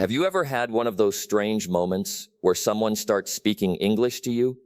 Have you ever had one of those strange moments where someone starts speaking English to you,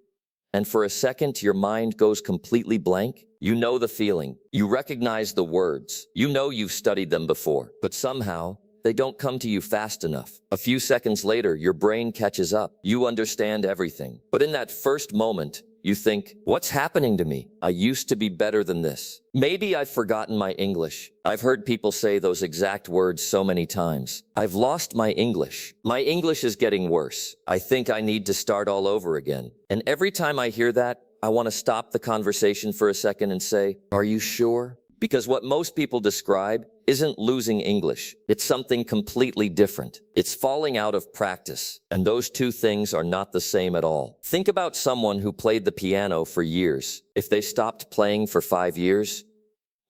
and for a second your mind goes completely blank? You know the feeling. You recognize the words. You know you've studied them before, but somehow they don't come to you fast enough. A few seconds later, your brain catches up. You understand everything. But in that first moment, you think, what's happening to me? I used to be better than this. Maybe I've forgotten my English. I've heard people say those exact words so many times. I've lost my English. My English is getting worse. I think I need to start all over again. And every time I hear that, I want to stop the conversation for a second and say, are you sure? Because what most people describe isn't losing English. It's something completely different. It's falling out of practice. And those two things are not the same at all. Think about someone who played the piano for years. If they stopped playing for 5 years,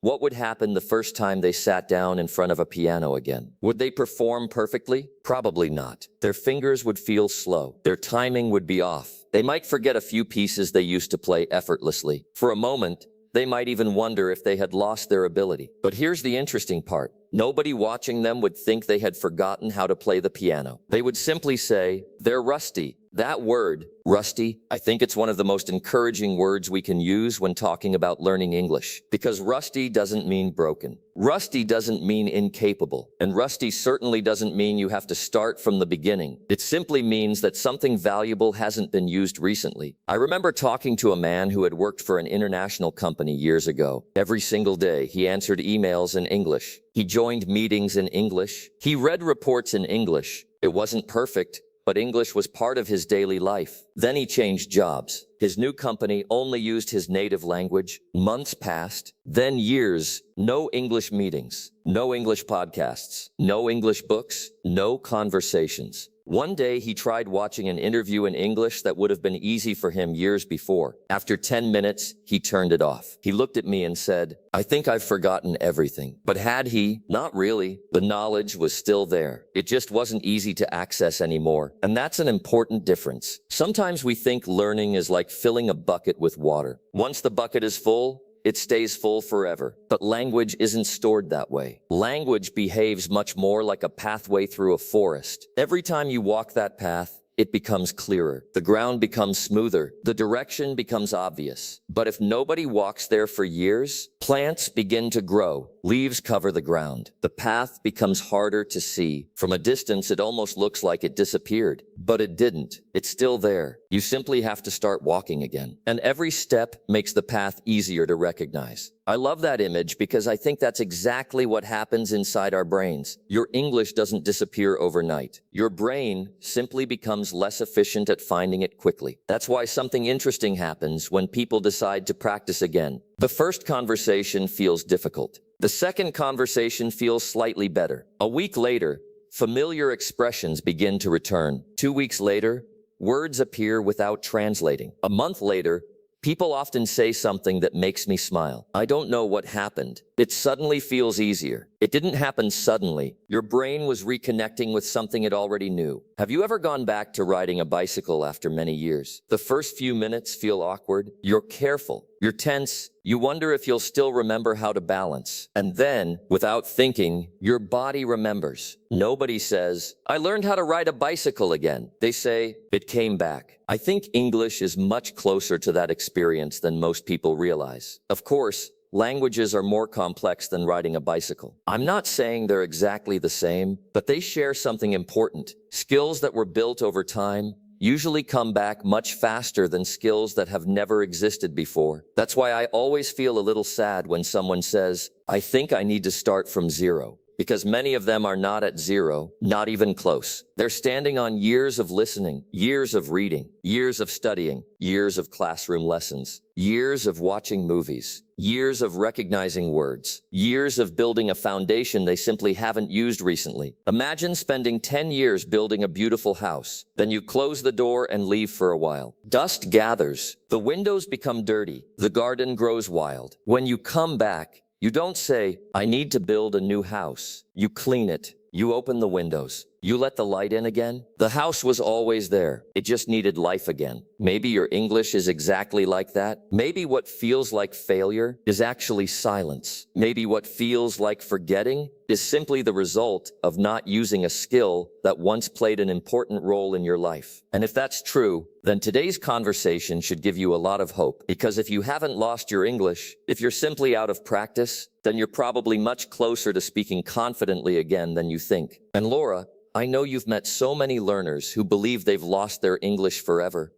what would happen the first time they sat down in front of a piano again? Would they perform perfectly? Probably not. Their fingers would feel slow. Their timing would be off. They might forget a few pieces they used to play effortlessly. For a moment, they might even wonder if they had lost their ability. But here's the interesting part. Nobody watching them would think they had forgotten how to play the piano. They would simply say, they're rusty. That word, rusty, I think it's one of the most encouraging words we can use when talking about learning English. Because rusty doesn't mean broken. Rusty doesn't mean incapable. And rusty certainly doesn't mean you have to start from the beginning. It simply means that something valuable hasn't been used recently. I remember talking to a man who had worked for an international company years ago. Every single day, he answered emails in English. He joined meetings in English. He read reports in English. It wasn't perfect, but English was part of his daily life. Then he changed jobs. His new company only used his native language. Months passed, then years. No English meetings, no English podcasts, no English books, no conversations. One day he tried watching an interview in English that would have been easy for him years before. After 10 minutes, he turned it off. He looked at me and said, I think I've forgotten everything. But had he? Not really. The knowledge was still there. It just wasn't easy to access anymore. And that's an important difference. Sometimes we think learning is like filling a bucket with water. Once the bucket is full, it stays full forever. But language isn't stored that way. Language behaves much more like a pathway through a forest. Every time you walk that path, it becomes clearer. The ground becomes smoother. The direction becomes obvious. But if nobody walks there for years, plants begin to grow. Leaves cover the ground. The path becomes harder to see. From a distance, it almost looks like it disappeared. But it didn't. It's still there. You simply have to start walking again. And every step makes the path easier to recognize. I love that image because I think that's exactly what happens inside our brains. Your English doesn't disappear overnight. Your brain simply becomes less efficient at finding it quickly. That's why something interesting happens when people decide to practice again. The first conversation feels difficult. The second conversation feels slightly better. A week later, familiar expressions begin to return. 2 weeks later, words appear without translating. A month later, people often say something that makes me smile. I don't know what happened. It suddenly feels easier. It didn't happen suddenly. Your brain was reconnecting with something it already knew. Have you ever gone back to riding a bicycle after many years? The first few minutes feel awkward. You're careful. You're tense. You wonder if you'll still remember how to balance. And then, without thinking, your body remembers. Nobody says, I learned how to ride a bicycle again. They say, it came back. I think English is much closer to that experience than most people realize. Of course, languages are more complex than riding a bicycle. I'm not saying they're exactly the same, but they share something important. Skills that were built over time usually come back much faster than skills that have never existed before. That's why I always feel a little sad when someone says, I think I need to start from zero. Because many of them are not at zero, not even close. They're standing on years of listening, years of reading, years of studying, years of classroom lessons, years of watching movies, years of recognizing words, years of building a foundation they simply haven't used recently. Imagine spending 10 years building a beautiful house. Then you close the door and leave for a while. Dust gathers. The windows become dirty. The garden grows wild. When you come back, you don't say, I need to build a new house. You clean it. You open the windows. You let the light in again? The house was always there. It just needed life again. Maybe your English is exactly like that. Maybe what feels like failure is actually silence. Maybe what feels like forgetting is simply the result of not using a skill that once played an important role in your life. And if that's true, then today's conversation should give you a lot of hope. Because if you haven't lost your English, if you're simply out of practice, then you're probably much closer to speaking confidently again than you think. And Laura, I know you've met so many learners who believe they've lost their English forever,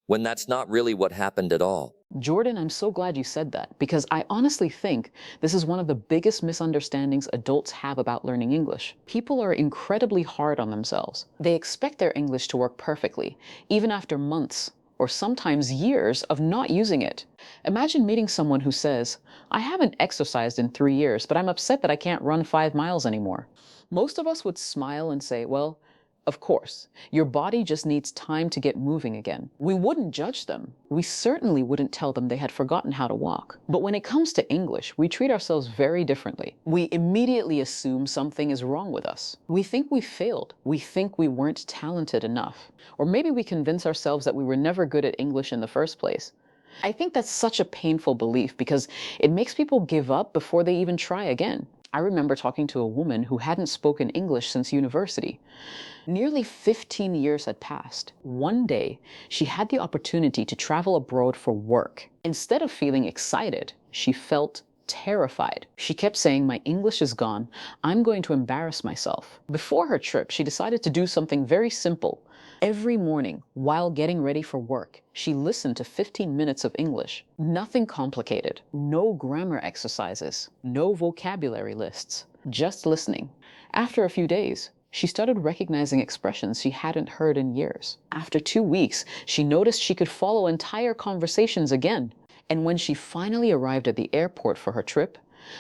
when that's not really what happened at all. Jordan, I'm so glad you said that, because I honestly think this is one of the biggest misunderstandings adults have about learning English. People are incredibly hard on themselves. They expect their English to work perfectly, even after months or sometimes years of not using it. Imagine meeting someone who says, "I haven't exercised in 3 years, but I'm upset that I can't run 5 miles anymore." Most of us would smile and say, "Well, of course, your body just needs time to get moving again." We wouldn't judge them. We certainly wouldn't tell them they had forgotten how to walk. But when it comes to English, we treat ourselves very differently. We immediately assume something is wrong with us. We think we failed. We think we weren't talented enough. Or maybe we convince ourselves that we were never good at English in the first place. I think that's such a painful belief because it makes people give up before they even try again. I remember talking to a woman who hadn't spoken English since university. Nearly 15 years had passed. One day, she had the opportunity to travel abroad for work. Instead of feeling excited, she felt terrified. She kept saying, "My English is gone. I'm going to embarrass myself." Before her trip, she decided to do something very simple. Every morning, while getting ready for work, she listened to 15 minutes of English. Nothing complicated, no grammar exercises, no vocabulary lists, just listening. After a few days, she started recognizing expressions she hadn't heard in years. After 2 weeks, she noticed she could follow entire conversations again. And when she finally arrived at the airport for her trip,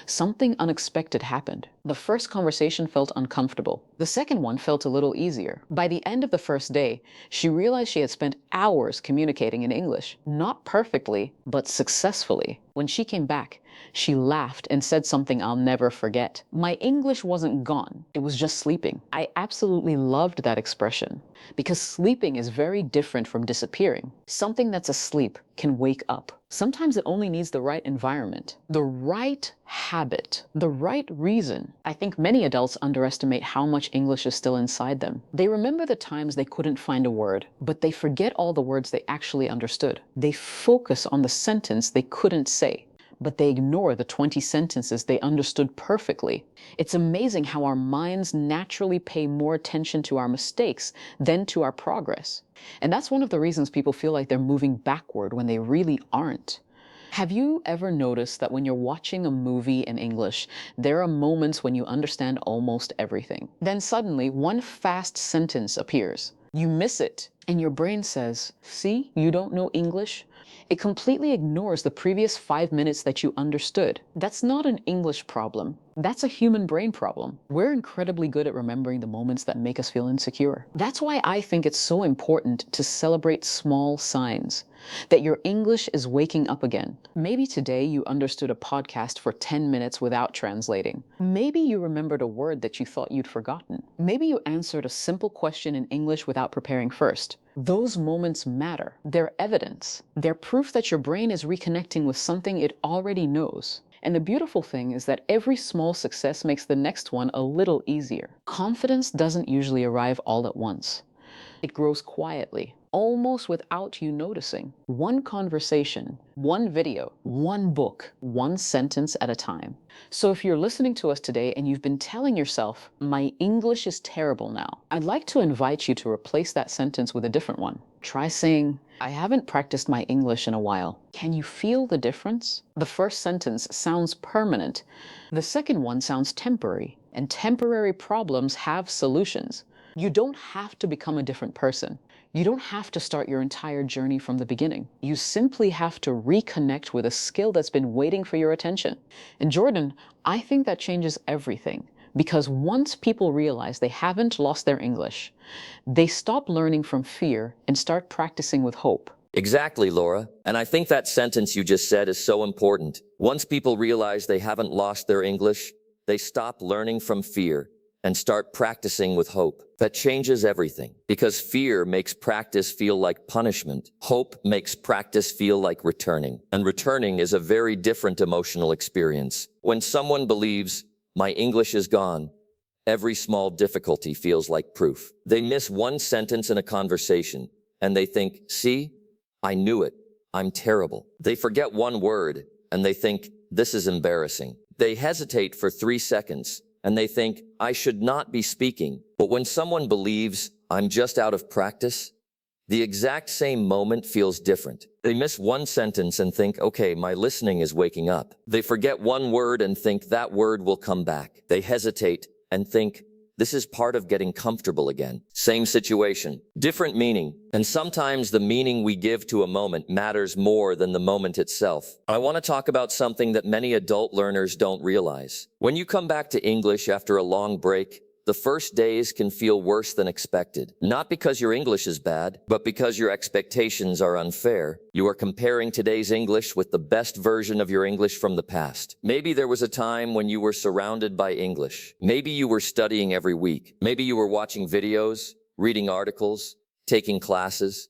something unexpected happened. The first conversation felt uncomfortable. The second one felt a little easier. By the end of the first day, she realized she had spent hours communicating in English. Not perfectly, but successfully. When she came back, she laughed and said something I'll never forget. "My English wasn't gone, it was just sleeping." I absolutely loved that expression because sleeping is very different from disappearing. Something that's asleep can wake up. Sometimes it only needs the right environment, the right habit, the right reason. I think many adults underestimate how much English is still inside them. They remember the times they couldn't find a word, but they forget all the words they actually understood. They focus on the sentence they couldn't say, but they ignore the 20 sentences they understood perfectly. It's amazing how our minds naturally pay more attention to our mistakes than to our progress. And that's one of the reasons people feel like they're moving backward when they really aren't. Have you ever noticed that when you're watching a movie in English, there are moments when you understand almost everything? Then suddenly, one fast sentence appears. You miss it, and your brain says, "See, you don't know English?" It completely ignores the previous 5 minutes that you understood. That's not an English problem. That's a human brain problem. We're incredibly good at remembering the moments that make us feel insecure. That's why I think it's so important to celebrate small signs that your English is waking up again. Maybe today you understood a podcast for 10 minutes without translating. Maybe you remembered a word that you thought you'd forgotten. Maybe you answered a simple question in English without preparing first. Those moments matter. They're evidence. They're proof that your brain is reconnecting with something it already knows. And the beautiful thing is that every small success makes the next one a little easier. Confidence doesn't usually arrive all at once. It grows quietly, almost without you noticing. One conversation, one video, one book, one sentence at a time. So if you're listening to us today and you've been telling yourself, "My English is terrible now," I'd like to invite you to replace that sentence with a different one. Try saying, "I haven't practiced my English in a while." Can you feel the difference? The first sentence sounds permanent. The second one sounds temporary, and temporary problems have solutions. You don't have to become a different person. You don't have to start your entire journey from the beginning. You simply have to reconnect with a skill that's been waiting for your attention. And Jordan, I think that changes everything. Because once people realize they haven't lost their English, they stop learning from fear and start practicing with hope. Exactly, Laura. And I think that sentence you just said is so important. Once people realize they haven't lost their English, they stop learning from fear and start practicing with hope. That changes everything, because fear makes practice feel like punishment. Hope makes practice feel like returning, and returning is a very different emotional experience. When someone believes, "My English is gone," every small difficulty feels like proof. They miss one sentence in a conversation, and they think, "See, I knew it. I'm terrible." They forget one word, and they think, "This is embarrassing." They hesitate for 3 seconds, and they think, "I should not be speaking." But when someone believes, "I'm just out of practice," the exact same moment feels different. They miss one sentence and think, "Okay, my listening is waking up." They forget one word and think that word will come back. They hesitate and think, "This is part of getting comfortable again." Same situation, different meaning. And sometimes the meaning we give to a moment matters more than the moment itself. I want to talk about something that many adult learners don't realize. When you come back to English after a long break, the first days can feel worse than expected. Not because your English is bad, but because your expectations are unfair. You are comparing today's English with the best version of your English from the past. Maybe there was a time when you were surrounded by English. Maybe you were studying every week. Maybe you were watching videos, reading articles, taking classes,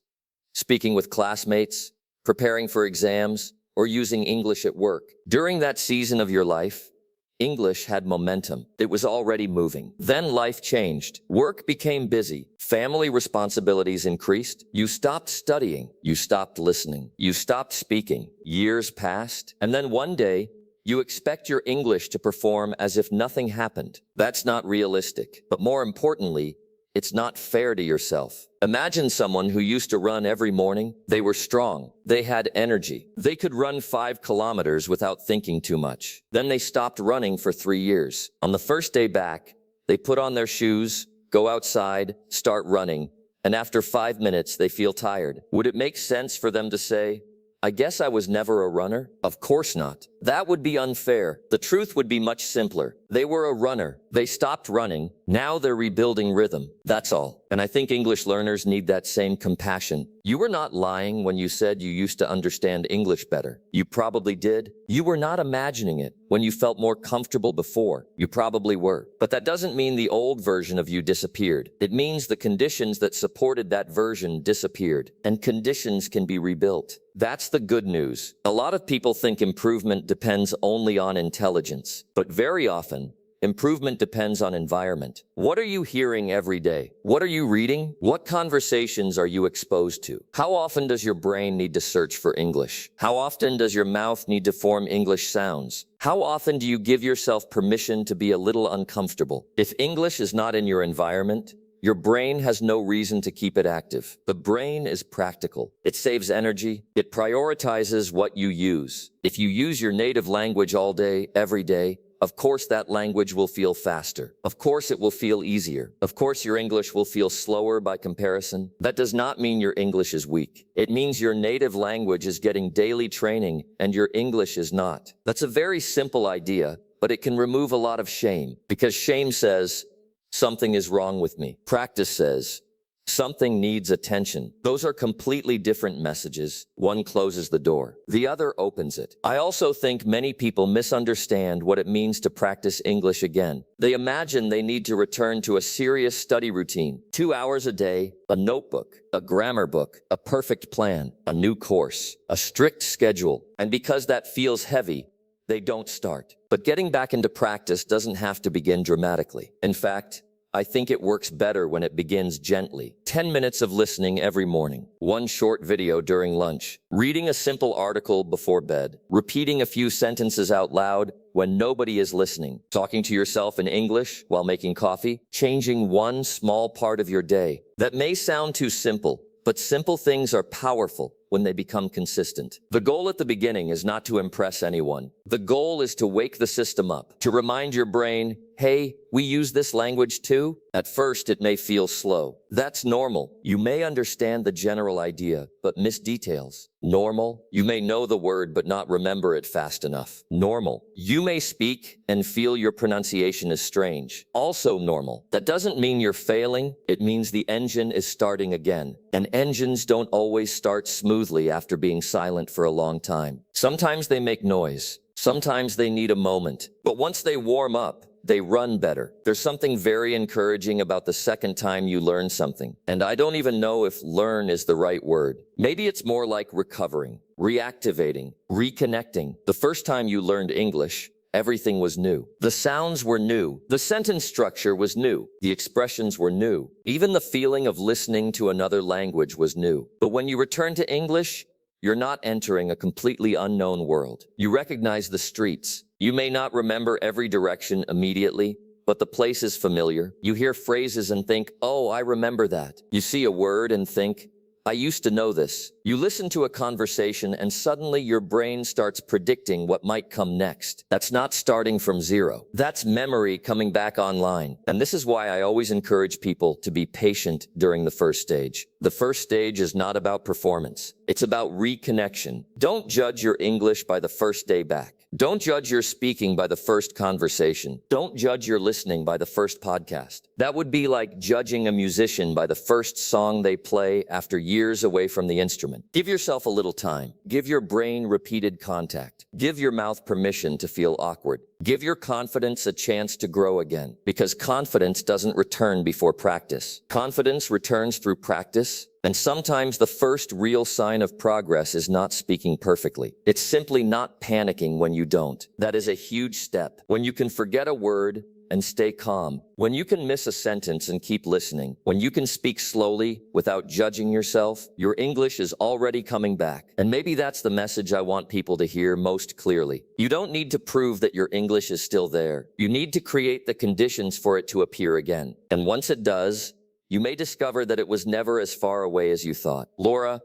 speaking with classmates, preparing for exams, or using English at work. During that season of your life, English had momentum. It was already moving. Then life changed. Work became busy. Family responsibilities increased. You stopped studying. You stopped listening. You stopped speaking. Years passed. And then one day, you expect your English to perform as if nothing happened. That's not realistic. But more importantly, it's not fair to yourself. Imagine someone who used to run every morning. They were strong. They had energy. They could run 5 kilometers without thinking too much. Then they stopped running for 3 years. On the first day back, they put on their shoes, go outside, start running, and after 5 minutes, they feel tired. Would it make sense for them to say, "I guess I was never a runner"? Of course not. That would be unfair. The truth would be much simpler. They were a runner. They stopped running. Now they're rebuilding rhythm. That's all. And I think English learners need that same compassion. You were not lying when you said you used to understand English better. You probably did. You were not imagining it when you felt more comfortable before. You probably were. But that doesn't mean the old version of you disappeared. It means the conditions that supported that version disappeared. And conditions can be rebuilt. That's the good news. A lot of people think improvement depends only on intelligence. But very often, improvement depends on environment. What are you hearing every day? What are you reading? What conversations are you exposed to? How often does your brain need to search for English? How often does your mouth need to form English sounds? How often do you give yourself permission to be a little uncomfortable? If English is not in your environment, your brain has no reason to keep it active. The brain is practical. It saves energy. It prioritizes what you use. If you use your native language all day, every day, of course that language will feel faster. Of course it will feel easier. Of course your English will feel slower by comparison. That does not mean your English is weak. It means your native language is getting daily training and your English is not. That's a very simple idea, but it can remove a lot of shame, because shame says, "Something is wrong with me." Practice says, "Something needs attention." Those are completely different messages. One closes the door. The other opens it. I also think many people misunderstand what it means to practice English again. They imagine they need to return to a serious study routine. 2 hours a day, a notebook, a grammar book, a perfect plan, a new course, a strict schedule. And because that feels heavy, they don't start. But getting back into practice doesn't have to begin dramatically. In fact, I think it works better when it begins gently. 10 minutes of listening every morning, 1 short video during lunch, reading a simple article before bed, repeating a few sentences out loud when nobody is listening, talking to yourself in English while making coffee, changing one small part of your day. That may sound too simple, but simple things are powerful when they become consistent. The goal at the beginning is not to impress anyone. The goal is to wake the system up, to remind your brain, "Hey, we use this language too." At first, it may feel slow. That's normal. You may understand the general idea, but miss details. Normal. You may know the word, but not remember it fast enough. Normal. You may speak and feel your pronunciation is strange. Also normal. That doesn't mean you're failing. It means the engine is starting again. And engines don't always start smoothly after being silent for a long time. Sometimes they make noise. Sometimes they need a moment. But once they warm up, They run better. There's something very encouraging about the second time you learn something. And I don't even know if learn is the right word. Maybe it's more like recovering, reactivating, reconnecting. The first time you learned English, everything was new. The sounds were new. The sentence structure was new. The expressions were new. Even the feeling of listening to another language was new. But when you return to English, you're not entering a completely unknown world. You recognize the streets. You may not remember every direction immediately, but the place is familiar. You hear phrases and think, oh, I remember that. You see a word and think, I used to know this. You listen to a conversation and suddenly your brain starts predicting what might come next. That's not starting from zero. That's memory coming back online. And this is why I always encourage people to be patient during the first stage. The first stage is not about performance. It's about reconnection. Don't judge your English by the first day back. Don't judge your speaking by the first conversation. Don't judge your listening by the first podcast. That would be like judging a musician by the first song they play after years away from the instrument. Give yourself a little time. Give your brain repeated contact. Give your mouth permission to feel awkward. Give your confidence a chance to grow again, because confidence doesn't return before practice. Confidence returns through practice. And sometimes the first real sign of progress is not speaking perfectly. It's simply not panicking when you don't. That is a huge step. When you can forget a word and stay calm. When you can miss a sentence and keep listening. When you can speak slowly without judging yourself, your English is already coming back. And maybe that's the message I want people to hear most clearly. You don't need to prove that your English is still there. You need to create the conditions for it to appear again. And once it does, you may discover that it was never as far away as you thought. Laura,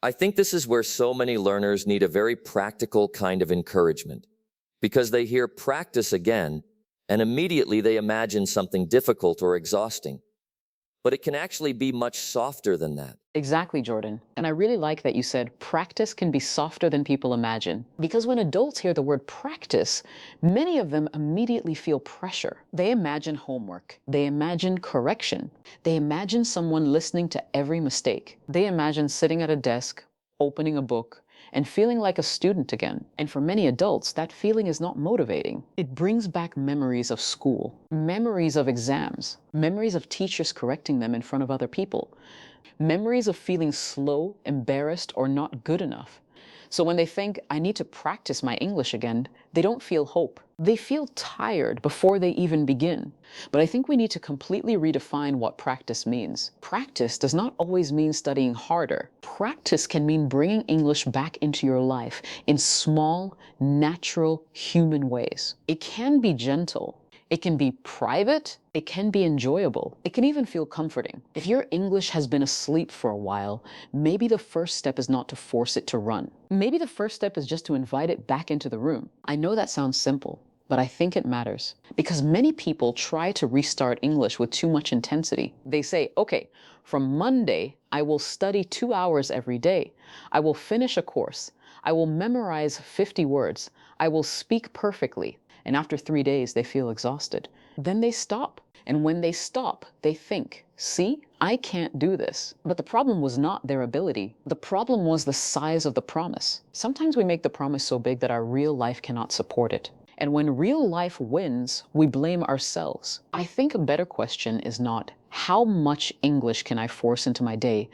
I think this is where so many learners need a very practical kind of encouragement, because they hear practice again, and immediately they imagine something difficult or exhausting. But it can actually be much softer than that. Exactly, Jordan. And I really like that you said practice can be softer than people imagine. Because when adults hear the word practice, many of them immediately feel pressure. They imagine homework. They imagine correction. They imagine someone listening to every mistake. They imagine sitting at a desk, opening a book, and feeling like a student again. And for many adults, that feeling is not motivating. It brings back memories of school, memories of exams, memories of teachers correcting them in front of other people, memories of feeling slow, embarrassed, or not good enough. So when they think, I need to practice my English again, they don't feel hope. They feel tired before they even begin. But I think we need to completely redefine what practice means. Practice does not always mean studying harder. Practice can mean bringing English back into your life in small, natural, human ways. It can be gentle. It can be private, it can be enjoyable, it can even feel comforting. If your English has been asleep for a while, maybe the first step is not to force it to run. Maybe the first step is just to invite it back into the room. I know that sounds simple, but I think it matters. Because many people try to restart English with too much intensity. They say, okay, from Monday, I will study 2 hours every day. I will finish a course. I will memorize 50 words. I will speak perfectly. And after 3 days, they feel exhausted. Then they stop. And when they stop, they think, see, I can't do this. But the problem was not their ability. The problem was the size of the promise. Sometimes we make the promise so big that our real life cannot support it. And when real life wins, we blame ourselves. I think a better question is not, how much English can I force into my day?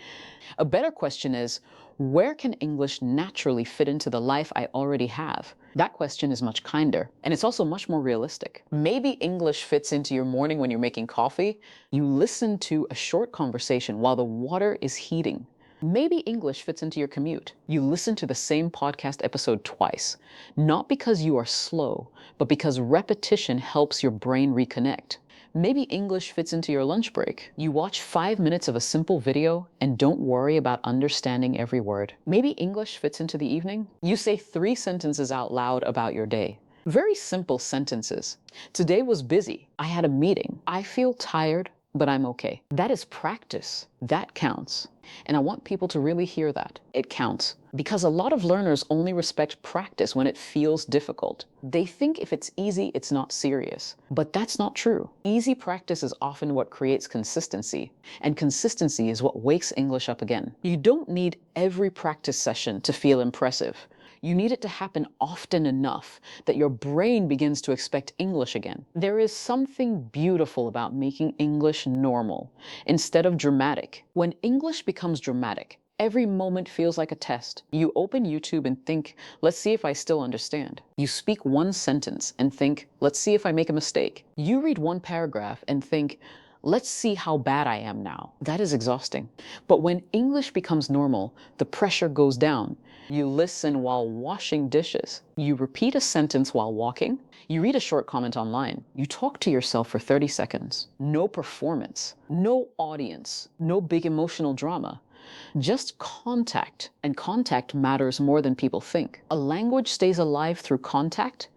A better question is, where can English naturally fit into the life I already have? That question is much kinder, and it's also much more realistic. Maybe English fits into your morning when you're making coffee. You listen to a short conversation while the water is heating. Maybe English fits into your commute. You listen to the same podcast episode twice, not because you are slow, but because repetition helps your brain reconnect. Maybe English fits into your lunch break. You watch 5 minutes of a simple video and don't worry about understanding every word. Maybe English fits into the evening. You say 3 sentences out loud about your day. Very simple sentences. Today was busy. I had a meeting. I feel tired, but I'm okay. That is practice. That counts. And I want people to really hear that. It counts. Because a lot of learners only respect practice when it feels difficult. They think if it's easy, it's not serious. But that's not true. Easy practice is often what creates consistency. And consistency is what wakes English up again. You don't need every practice session to feel impressive. You need it to happen often enough that your brain begins to expect English again. There is something beautiful about making English normal instead of dramatic. When English becomes dramatic, every moment feels like a test. You open YouTube and think, let's see if I still understand. You speak one sentence and think, let's see if I make a mistake. You read one paragraph and think, let's see how bad I am now. That is exhausting. But when English becomes normal, the pressure goes down. You listen while washing dishes. You repeat a sentence while walking. You read a short comment online. You talk to yourself for 30 seconds. No performance, no audience, no big emotional drama. Just contact, and contact matters more than people think. A language stays alive through contact,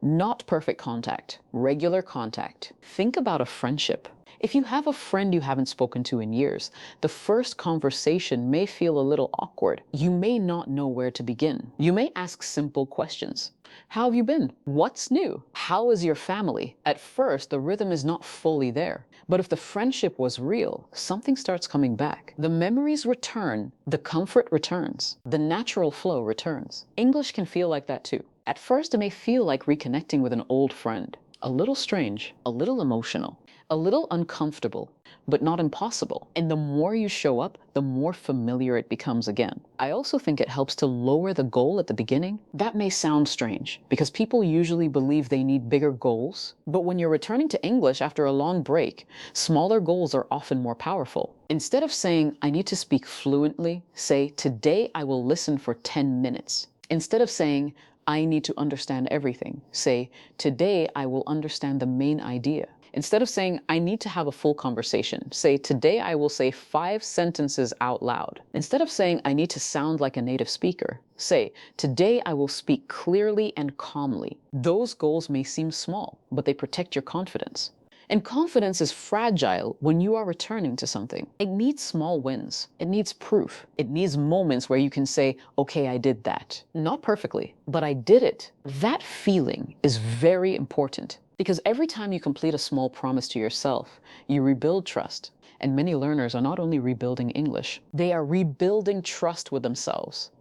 not perfect contact, regular contact. Think about a friendship. If you have a friend you haven't spoken to in years, the first conversation may feel a little awkward. You may not know where to begin. You may ask simple questions. How have you been? What's new? How is your family? At first, the rhythm is not fully there. But if the friendship was real, something starts coming back. The memories return, the comfort returns, the natural flow returns. English can feel like that too. At first, it may feel like reconnecting with an old friend. A little strange, a little emotional, a little uncomfortable, but not impossible. And the more you show up, the more familiar it becomes again. I also think it helps to lower the goal at the beginning. That may sound strange because people usually believe they need bigger goals. But when you're returning to English after a long break, smaller goals are often more powerful. Instead of saying, I need to speak fluently, say, today I will listen for 10 minutes. Instead of saying, I need to understand everything, say, today I will understand the main idea. Instead of saying, I need to have a full conversation, say, today I will say 5 sentences out loud. Instead of saying, I need to sound like a native speaker, say, today I will speak clearly and calmly. Those goals may seem small, but they protect your confidence. And confidence is fragile when you are returning to something. It needs small wins. It needs proof. It needs moments where you can say, okay, I did that. Not perfectly, but I did it. That feeling is very important because every time you complete a small promise to yourself, you rebuild trust. And many learners are not only rebuilding English, they are rebuilding trust with themselves.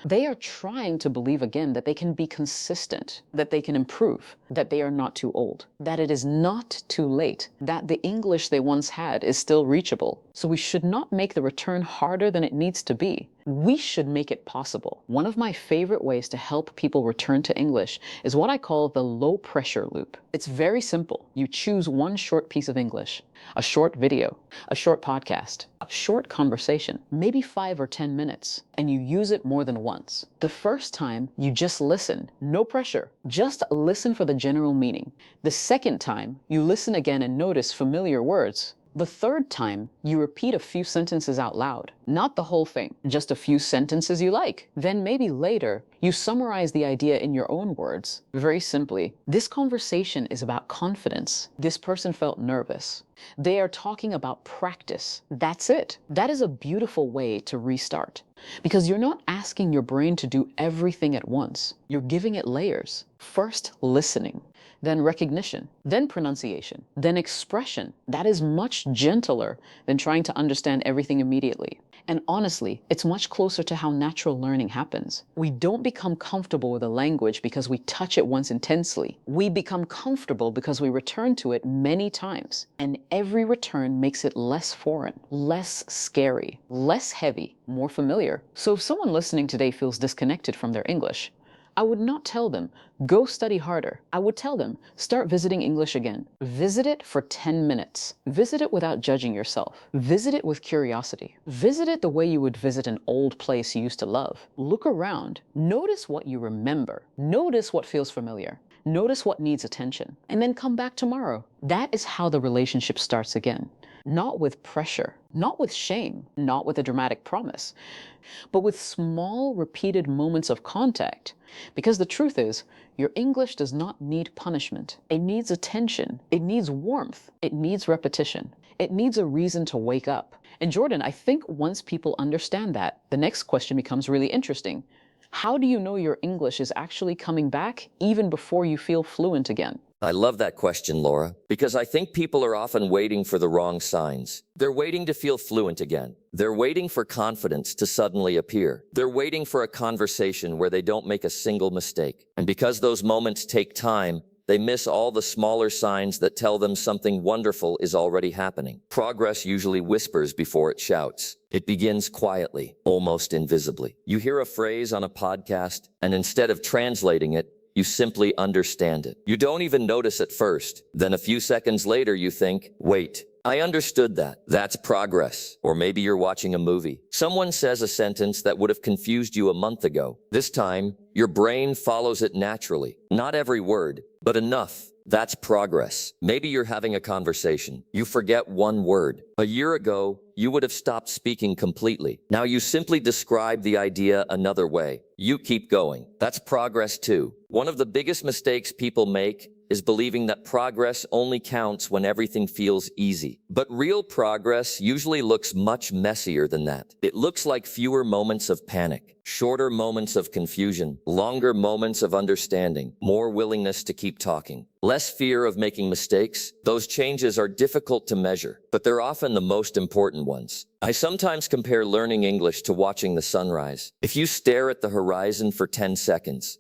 They are trying to believe again that they can be consistent, that they can improve, that they are not too old, that it is not too late, that the English they once had is still reachable. So we should not make the return harder than it needs to be. We should make it possible. One of my favorite ways to help people return to English is what I call the low pressure loop. It's very simple. You choose one short piece of English, a short video, a short podcast, a short conversation, maybe 5 or 10 minutes, and you use it more than once. The first time, you just listen, no pressure, just listen for the general meaning. The second time, you listen again and notice familiar words. The third time, you repeat a few sentences out loud. Not the whole thing, just a few sentences you like. Then maybe later, you summarize the idea in your own words. Very simply, this conversation is about confidence. This person felt nervous. They are talking about practice. That's it. That is a beautiful way to restart. Because you're not asking your brain to do everything at once. You're giving it layers. First, listening. Then recognition, then pronunciation, then expression. That is much gentler than trying to understand everything immediately. And honestly, it's much closer to how natural learning happens. We don't become comfortable with a language because we touch it once intensely. We become comfortable because we return to it many times. And every return makes it less foreign, less scary, less heavy, more familiar. So if someone listening today feels disconnected from their English, I would not tell them, go study harder. I would tell them, start visiting English again. Visit it for 10 minutes. Visit it without judging yourself. Visit it with curiosity. Visit it the way you would visit an old place you used to love. Look around. Notice what you remember. Notice what feels familiar. Notice what needs attention. And then come back tomorrow. That is how the relationship starts again. Not with pressure, not with shame, not with a dramatic promise, but with small repeated moments of contact. Because the truth is, your English does not need punishment. It needs attention. It needs warmth. It needs repetition. It needs a reason to wake up. And Jordan, I think once people understand that, the next question becomes really interesting. How do you know your English is actually coming back even before you feel fluent again? I love that question, Laura, because I think people are often waiting for the wrong signs. They're waiting to feel fluent again. They're waiting for confidence to suddenly appear. They're waiting for a conversation where they don't make a single mistake. And because those moments take time, they miss all the smaller signs that tell them something wonderful is already happening. Progress usually whispers before it shouts. It begins quietly, almost invisibly. You hear a phrase on a podcast, and instead of translating it, you simply understand it. You don't even notice at first. Then a few seconds later, you think, wait, I understood that. That's progress. Or maybe you're watching a movie. Someone says a sentence that would have confused you a month ago. This time, your brain follows it naturally. Not every word, but enough. That's progress. Maybe you're having a conversation. You forget one word. A year ago, you would have stopped speaking completely. Now you simply describe the idea another way. You keep going. That's progress too. One of the biggest mistakes people make is believing that progress only counts when everything feels easy. But real progress usually looks much messier than that. It looks like fewer moments of panic, shorter moments of confusion, longer moments of understanding, more willingness to keep talking, less fear of making mistakes. Those changes are difficult to measure, but they're often the most important ones. I sometimes compare learning English to watching the sunrise. If you stare at the horizon for 10 seconds,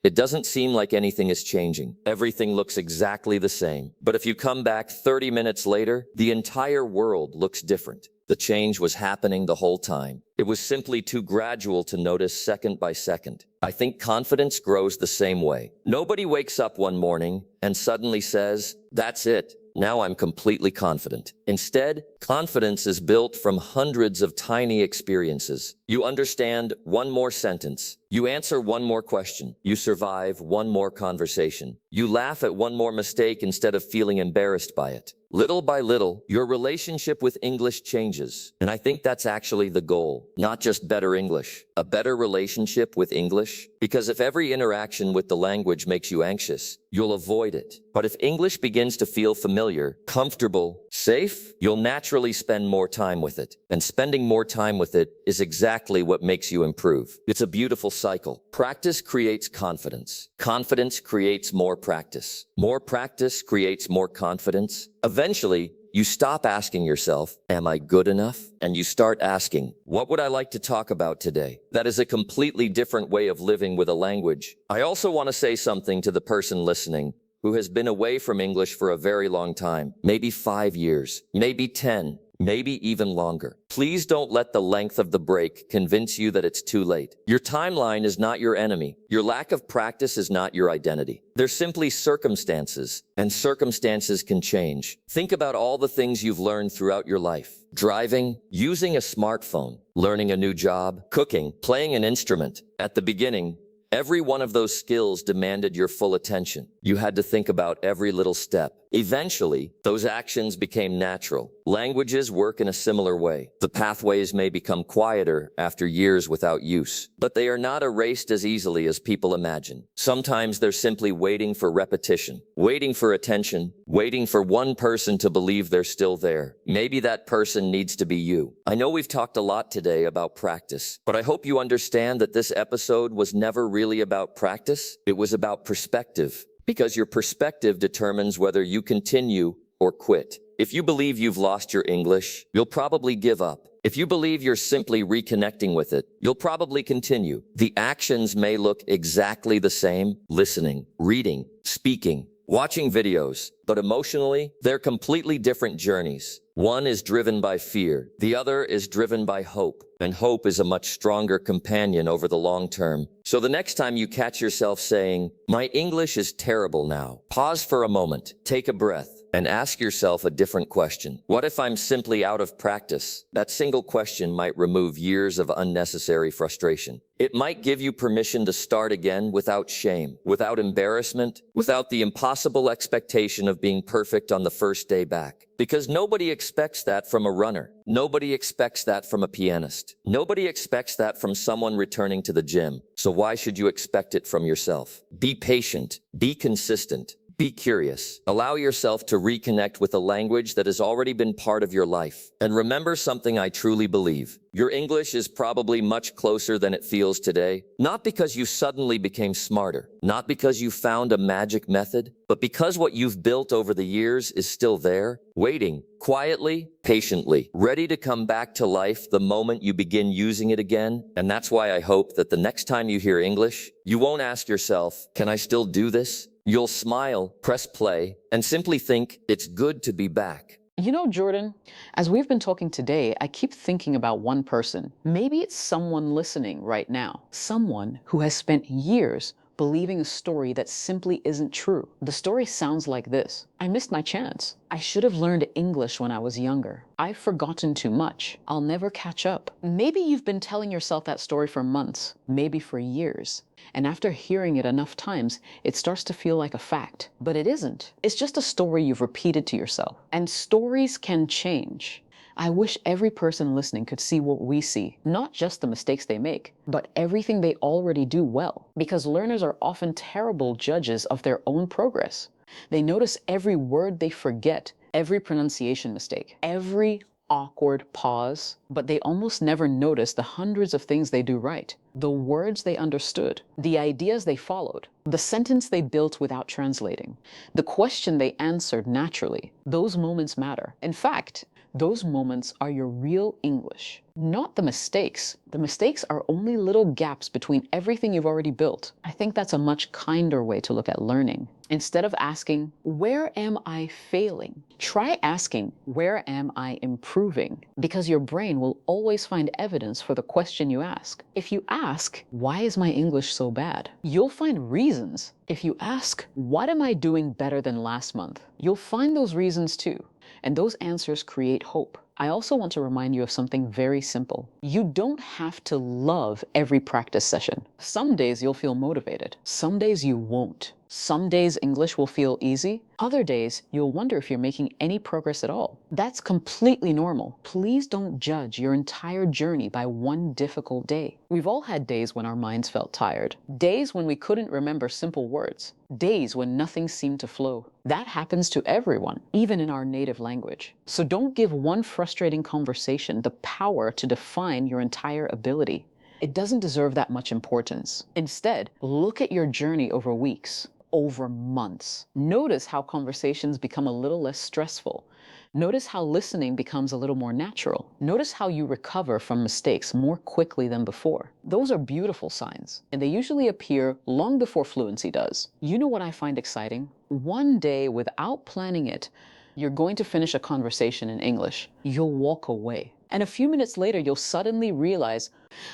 it doesn't seem like anything is changing. Everything looks exactly the same. But if you come back 30 minutes later, the entire world looks different. The change was happening the whole time. It was simply too gradual to notice second by second. I think confidence grows the same way. Nobody wakes up one morning and suddenly says, "That's it. Now I'm completely confident." Instead, confidence is built from hundreds of tiny experiences. You understand one more sentence. You answer one more question. You survive one more conversation. You laugh at one more mistake instead of feeling embarrassed by it. Little by little, your relationship with English changes. And I think that's actually the goal. Not just better English, a better relationship with English. Because if every interaction with the language makes you anxious, you'll avoid it. But if English begins to feel familiar, comfortable, safe, you'll naturally spend more time with it. And spending more time with it is exactly what makes you improve. It's a beautiful cycle. Practice creates confidence. Confidence creates more practice. More practice creates more confidence. Eventually, you stop asking yourself, "Am I good enough?" And you start asking, "What would I like to talk about today?" That is a completely different way of living with a language. I also want to say something to the person listening who has been away from English for a very long time, maybe 5 years, maybe 10, maybe even longer. Please don't let the length of the break convince you that it's too late. Your timeline is not your enemy. Your lack of practice is not your identity. They're simply circumstances, and circumstances can change. Think about all the things you've learned throughout your life. Driving, using a smartphone, learning a new job, cooking, playing an instrument. At the beginning, every one of those skills demanded your full attention. You had to think about every little step. Eventually, those actions became natural. Languages work in a similar way. The pathways may become quieter after years without use, but they are not erased as easily as people imagine. Sometimes they're simply waiting for repetition, waiting for attention, waiting for one person to believe they're still there. Maybe that person needs to be you. I know we've talked a lot today about practice, but I hope you understand that this episode was never really about practice. It was about perspective. Because your perspective determines whether you continue or quit. If you believe you've lost your English, you'll probably give up. If you believe you're simply reconnecting with it, you'll probably continue. The actions may look exactly the same: listening, reading, speaking, watching videos, but emotionally, they're completely different journeys. One is driven by fear, the other is driven by hope, and hope is a much stronger companion over the long term. So the next time you catch yourself saying, "My English is terrible now," pause for a moment, take a breath, and ask yourself a different question. What if I'm simply out of practice? That single question might remove years of unnecessary frustration. It might give you permission to start again without shame, without embarrassment, without the impossible expectation of being perfect on the first day back. Because nobody expects that from a runner. Nobody expects that from a pianist. Nobody expects that from someone returning to the gym. So why should you expect it from yourself? Be patient. Be consistent. Be curious. Allow yourself to reconnect with a language that has already been part of your life. And remember something I truly believe. Your English is probably much closer than it feels today, not because you suddenly became smarter, not because you found a magic method, but because what you've built over the years is still there, waiting, quietly, patiently, ready to come back to life the moment you begin using it again. And that's why I hope that the next time you hear English, you won't ask yourself, can I still do this? You'll smile, press play, and simply think, it's good to be back. You know, Jordan, as we've been talking today, I keep thinking about one person. Maybe it's someone listening right now. Someone who has spent years believing a story that simply isn't true. The story sounds like this. I missed my chance. I should have learned English when I was younger. I've forgotten too much. I'll never catch up. Maybe you've been telling yourself that story for months, maybe for years. And after hearing it enough times, it starts to feel like a fact. But it isn't. It's just a story you've repeated to yourself. And stories can change. I wish every person listening could see what we see, not just the mistakes they make, but everything they already do well. Because learners are often terrible judges of their own progress. They notice every word they forget, every pronunciation mistake, every awkward pause, but they almost never notice the hundreds of things they do right, the words they understood, the ideas they followed, the sentence they built without translating, the question they answered naturally. Those moments matter. In fact, those moments are your real English, not the mistakes. The mistakes are only little gaps between everything you've already built. I think that's a much kinder way to look at learning. Instead of asking, where am I failing? Try asking, where am I improving? Because your brain will always find evidence for the question you ask. If you ask, why is my English so bad? You'll find reasons. If you ask, what am I doing better than last month? You'll find those reasons too. And those answers create hope. I also want to remind you of something very simple. You don't have to love every practice session. Some days you'll feel motivated. Some days you won't. Some days English will feel easy. Other days you'll wonder if you're making any progress at all. That's completely normal. Please don't judge your entire journey by one difficult day. We've all had days when our minds felt tired. Days when we couldn't remember simple words. Days when nothing seemed to flow. That happens to everyone, even in our native language. So don't give one frustrating conversation the power to define your entire ability. It doesn't deserve that much importance. Instead, look at your journey over weeks, over months. Notice how conversations become a little less stressful. Notice how listening becomes a little more natural. Notice how you recover from mistakes more quickly than before. Those are beautiful signs, and they usually appear long before fluency does. You know what I find exciting? One day, without planning it, you're going to finish a conversation in English. You'll walk away. And a few minutes later, you'll suddenly realize,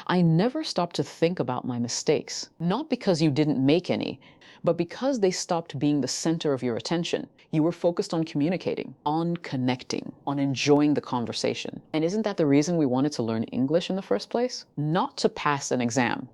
I never stopped to think about my mistakes. Not because you didn't make any, but because they stopped being the center of your attention. You were focused on communicating, on connecting, on enjoying the conversation. And isn't that the reason we wanted to learn English in the first place? Not to pass an exam,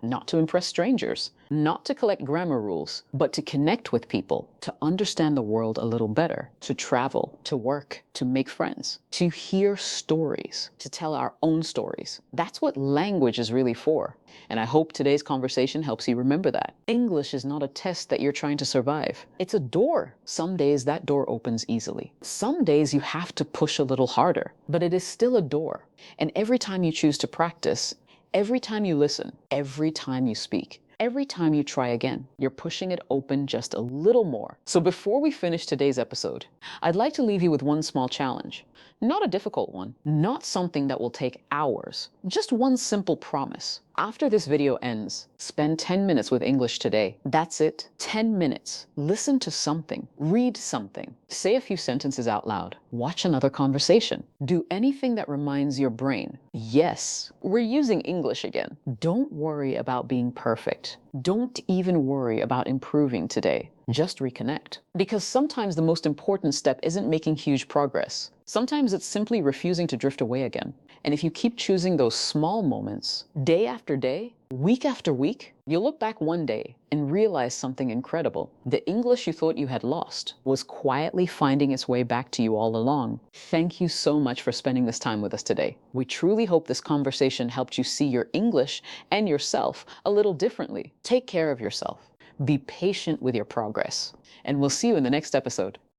not to impress strangers, not to collect grammar rules, but to connect with people, to understand the world a little better, to travel, to work, to make friends, to hear stories, to tell our own stories. That's what language is really for. And I hope today's conversation helps you remember that. English is not a test that you're trying to survive. It's a door. Some days that door opens easily. Some days you have to push a little harder, but it is still a door. And every time you choose to practice, every time you listen, every time you speak, every time you try again, you're pushing it open just a little more. So before we finish today's episode, I'd like to leave you with one small challenge. Not a difficult one, not something that will take hours, just one simple promise. After this video ends, spend 10 minutes with English today. That's it, 10 minutes. Listen to something, read something, say a few sentences out loud, watch another conversation. Do anything that reminds your brain, yes, we're using English again. Don't worry about being perfect. Don't even worry about improving today. Just reconnect. Because sometimes the most important step isn't making huge progress. Sometimes it's simply refusing to drift away again. And if you keep choosing those small moments, day after day, week after week, you'll look back one day and realize something incredible. The English you thought you had lost was quietly finding its way back to you all along. Thank you so much for spending this time with us today. We truly hope this conversation helped you see your English and yourself a little differently. Take care of yourself. Be patient with your progress. And we'll see you in the next episode.